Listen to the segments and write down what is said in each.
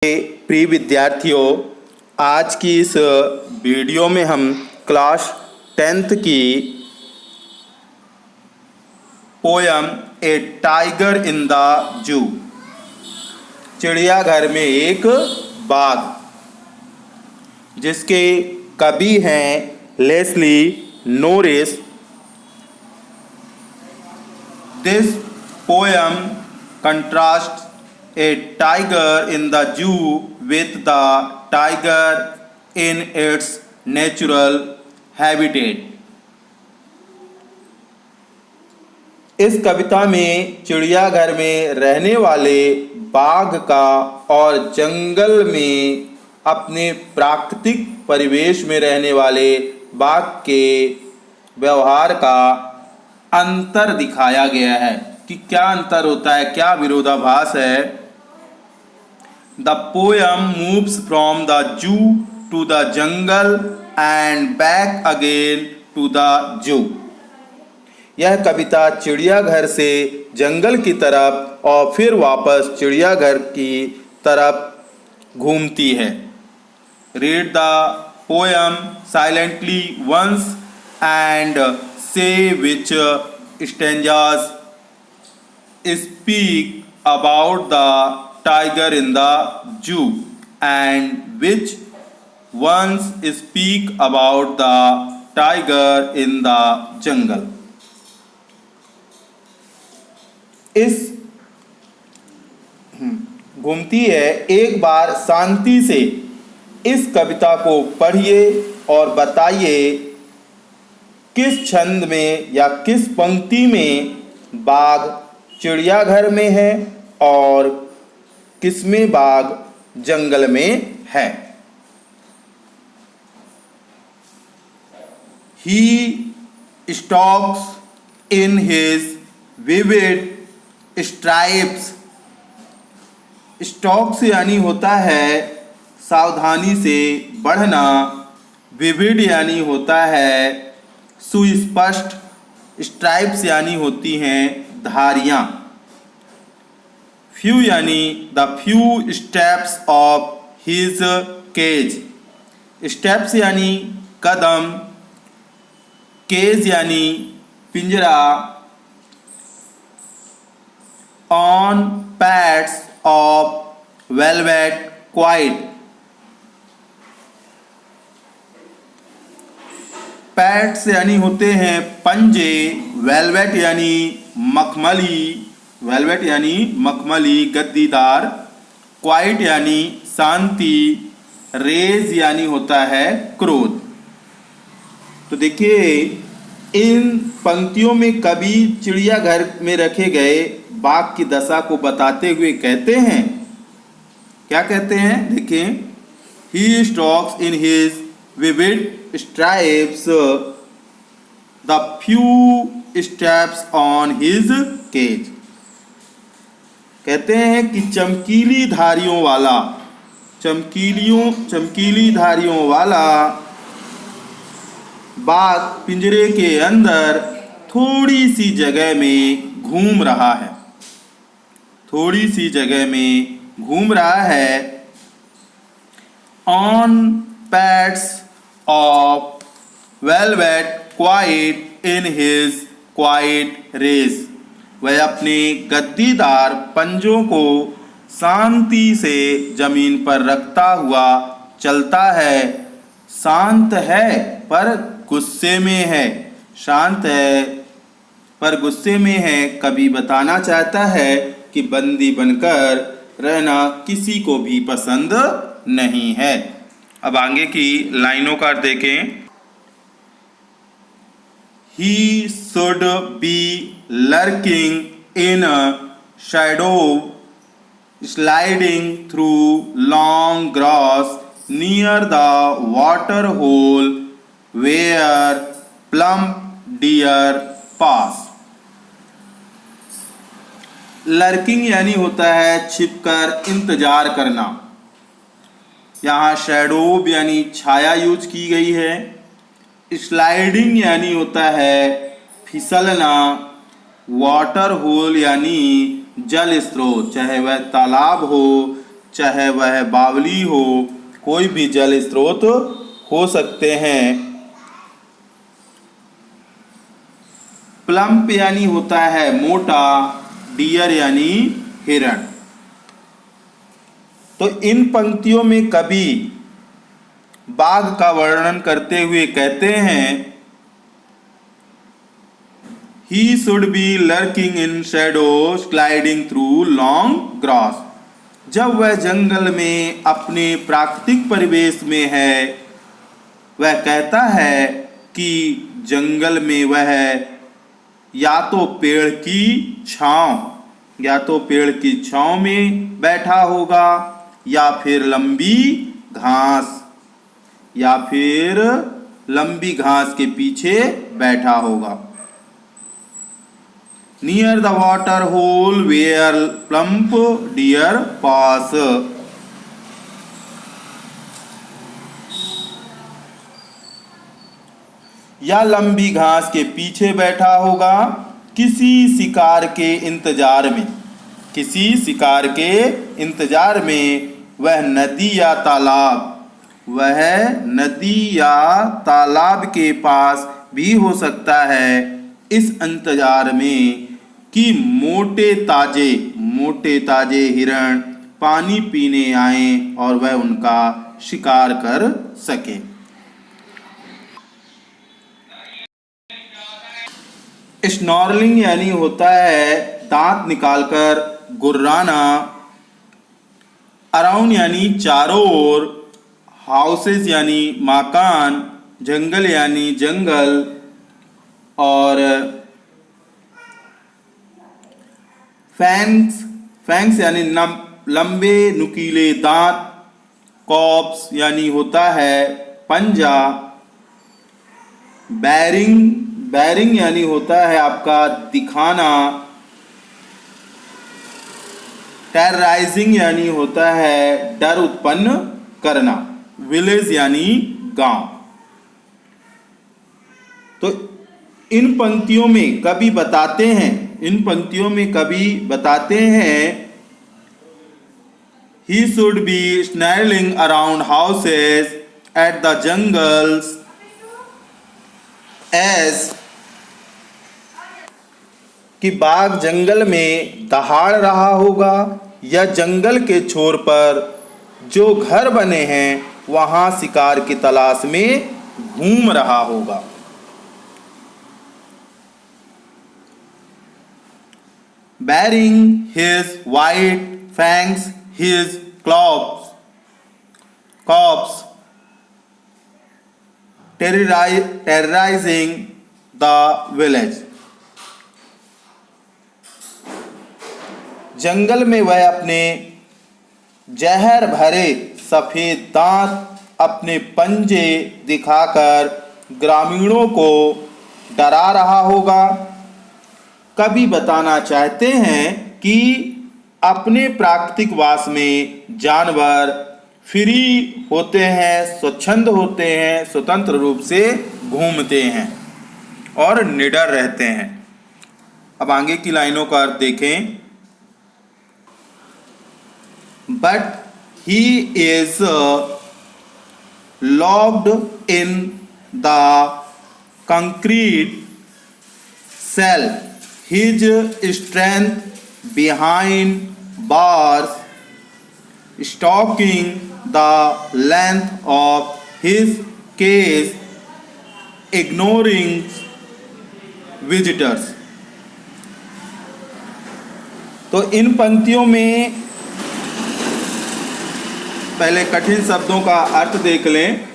प्रिय विद्यार्थियों, आज की इस वीडियो में हम क्लास 10th की poem a tiger in the zoo, चिड़ियाघर में एक बाघ, जिसके कवि हैं Leslie Norris. This poem contrast a tiger in the zoo with the tiger in its natural habitat। इस कविता में चिड़ियाघर में रहने वाले बाघ का और जंगल में अपने प्राकृतिक परिवेश में रहने वाले बाघ के व्यवहार का अंतर दिखाया गया है कि क्या अंतर होता है, क्या विरोधाभास है। The poem moves from the zoo to the jungle and back again to the zoo। यह कविता चिड़ियाघर से जंगल की तरफ और फिर वापस चिड़ियाघर की तरफ घूमती है। Read the poem silently once and say which stanzas speak about the tiger in the zoo and which ones speak about the tiger in the jungle। इस घूमती है, एक बार शांति से इस कविता को पढ़िए और बताइए किस छंद में या किस पंक्ति में बाघ चिड़ियाघर में है और किसमें बाघ जंगल में है। He stalks in his vivid stripes। Stocks यानी होता है सावधानी से बढ़ना, विविड यानी होता है सुस्पष्ट, स्ट्राइप्स यानी होती हैं धारियां। फ्यू यानी the few steps of his cage. Steps यानी कदम, केज यानी पिंजरा। On pads of velvet quiet. Pads यानी होते हैं पंजे, वेलवेट यानी मखमली, वेलवेट यानी मखमली गद्दीदार, क्वाइट यानी शांति, रेज यानी होता है क्रोध। तो देखिए इन पंक्तियों में कवि चिड़ियाघर में रखे गए बाघ की दशा को बताते हुए कहते हैं, क्या कहते हैं, देखिए, he stalks in his vivid stripes the few steps on his cage. कहते हैं कि चमकीली धारियों वाला बाघ पिंजरे के अंदर थोड़ी सी जगह में घूम रहा है, थोड़ी सी जगह में घूम रहा है। On pads of velvet quiet in his quiet rage. वह अपने गद्दीदार पंजों को शांति से जमीन पर रखता हुआ चलता है। शांत है पर गुस्से में है, शांत है पर गुस्से में है। कवि बताना चाहता है कि बंदी बनकर रहना किसी को भी पसंद नहीं है। अब आगे की लाइनों का देखें। He should be lurking in a shadow, sliding through long grass near the water hole where plump deer pass। Lurking यानी होता है छिपकर इंतजार करना। यहाँ शैडो यानी छाया यूज की गई है। स्लाइडिंग यानी होता है फिसलना। वाटर होल यानी जल स्रोत, चाहे वह तालाब हो चाहे वह बावली हो, कोई भी जल स्रोत हो सकते हैं। प्लम्प यानी होता है मोटा, डियर यानी हिरण। तो इन पंक्तियों में कवि बाघ का वर्णन करते हुए कहते हैं, He should be lurking in shadows, sliding through long grass. जब वह जंगल में अपने प्राकृतिक परिवेश में है, वह कहता है कि जंगल में वह या तो पेड़ की छांव में बैठा होगा, या फिर लंबी घास के पीछे बैठा होगा। Near the water hole where plump deer pass. या लंबी घास के पीछे बैठा होगा, किसी शिकार के इंतजार में वह नदी या तालाब के पास भी हो सकता है, इस इंतजार में कि मोटे ताजे हिरण पानी पीने आएं और वह उनका शिकार कर सके। स्नॉर्लिंग यानी होता है दांत निकालकर गुर्राना। अराउंड यानी चारों ओर। हाउसेस यानी मकान। जंगल यानी जंगल। और फैंक्स यानी लंबे नुकीले दांत। कॉप्स यानी होता है पंजा। बैरिंग यानी होता है आपका दिखाना। टेरराइजिंग यानी होता है डर उत्पन्न करना। विलेज यानी गांव। तो इन पंक्तियों में कवि बताते हैं he should be snarling around houses at the jungles as कि बाघ जंगल में दहाड़ रहा होगा या जंगल के छोर पर जो घर बने हैं वहां शिकार की तलाश में घूम रहा होगा। Bearing his white fangs, his claws, terrorizing the village. जंगल में वह अपने जहर भरे सफेद दांत अपने पंजे दिखाकर ग्रामीणों को डरा रहा होगा। कवि बताना चाहते हैं कि अपने प्राकृतिक वास में जानवर फ्री होते हैं, स्वच्छंद होते हैं, स्वतंत्र रूप से घूमते हैं और निडर रहते हैं। अब आगे की लाइनों का अर्थ देखें। But he is locked in the concrete cell, his strength behind bars, stalking the length of his cage, ignoring visitors. तो इन पंक्तियों में पहले कठिन शब्दों का अर्थ देख लें।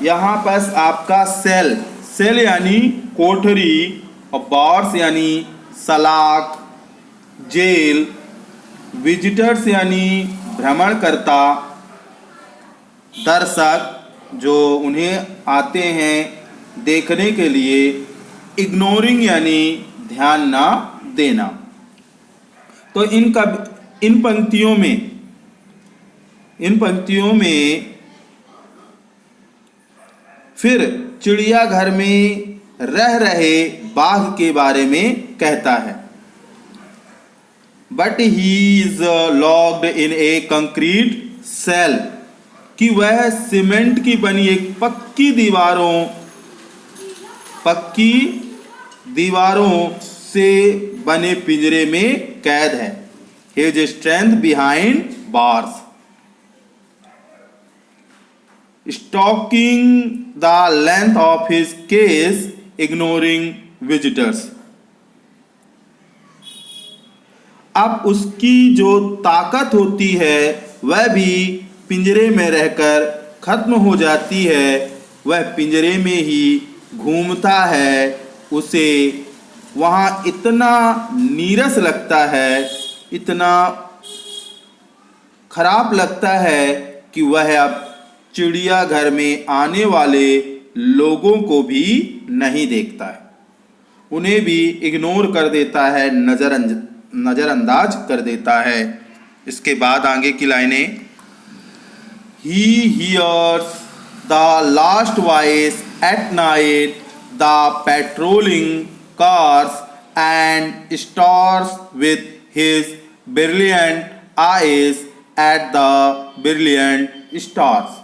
यहाँ पर आपका सेल यानी कोठरी और बार्स यानी सलाख, जेल, विजिटर्स यानी भ्रमणकर्ता, दर्शक जो उन्हें आते हैं देखने के लिए, इग्नोरिंग यानी ध्यान ना देना। तो इन पंक्तियों में फिर चिड़ियाघर में रह रहे बाघ के बारे में कहता है। But he is locked in a concrete cell, कि वह सीमेंट की बनी एक पक्की दीवारों से बने पिंजरे में कैद है। His strength behind bars, stalking the length of his cage, ignoring visitors. अब उसकी जो ताकत होती है वह भी पिंजरे में रहकर खत्म हो जाती है। वह पिंजरे में ही घूमता है। उसे वहाँ इतना नीरस लगता है, इतना खराब लगता है कि वह अब चिड़ियाघर में आने वाले लोगों को भी नहीं देखता है, उन्हें भी इग्नोर कर देता है, नज़रअंदाज कर देता है। इसके बाद आगे की लाइनें, He hears the last voice at night, the patrolling cars, and stares with his brilliant eyes at the brilliant stars.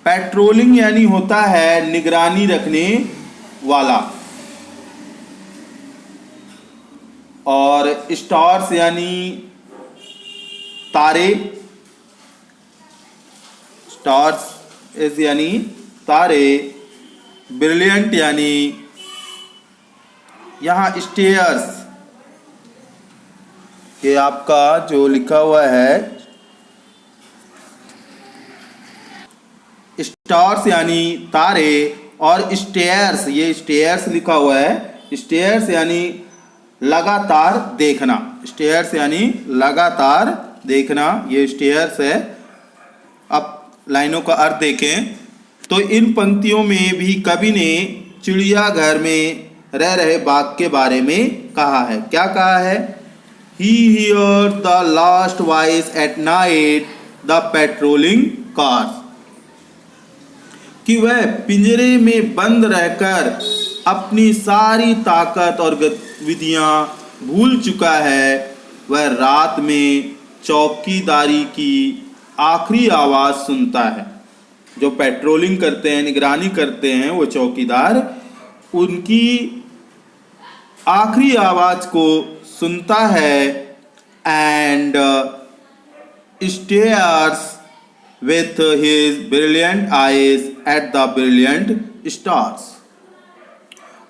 Patrolling यानी होता है निगरानी रखने वाला, और स्टार्स यानी तारे, स्टार्स इस यानी तारे, ब्रिलियंट यानी यहाँ स्टेयर्स, ये आपका जो लिखा हुआ है स्टार्स यानी तारे, और स्टेयर्स, ये स्टेयर्स लिखा हुआ है, स्टेयर्स यानी लगातार देखना, स्टेयर्स यानी लगातार देखना, ये स्टेयर्स है। अब लाइनों का अर्थ देखें तो इन पंक्तियों में भी कवि ने चिड़ियाघर में रह रहे बाघ के बारे में कहा है। क्या कहा है? He hears the last voice at night, the patrolling cars, कि वह पिंजरे में बंद रहकर अपनी सारी ताकत और गतिविधियां भूल चुका है। वह रात में चौकीदारी की आखिरी आवाज़ सुनता है। जो पेट्रोलिंग करते हैं, निगरानी करते हैं, वो चौकीदार उनकी आखिरी आवाज़ को सुनता है। And stairs with his brilliant eyes at the brilliant stars,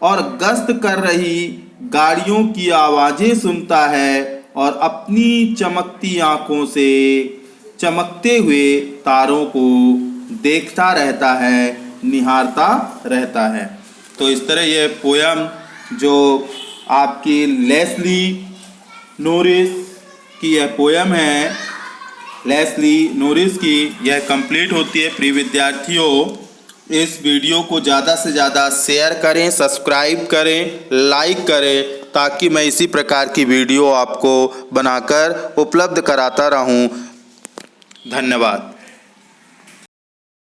और गश्त कर रही गाड़ियों की आवाज़ें सुनता है और अपनी चमकती आँखों से चमकते हुए तारों को देखता रहता है, निहारता रहता है। तो इस तरह यह पोयम जो आपकी लेस्ली नोरिस की यह पोयम है, लेस्ली नोरिस की, यह कंप्लीट होती है। प्रिय विद्यार्थियों, इस वीडियो को ज़्यादा से ज़्यादा शेयर करें, सब्सक्राइब करें, लाइक करें, ताकि मैं इसी प्रकार की वीडियो आपको बनाकर उपलब्ध कराता रहूं। धन्यवाद।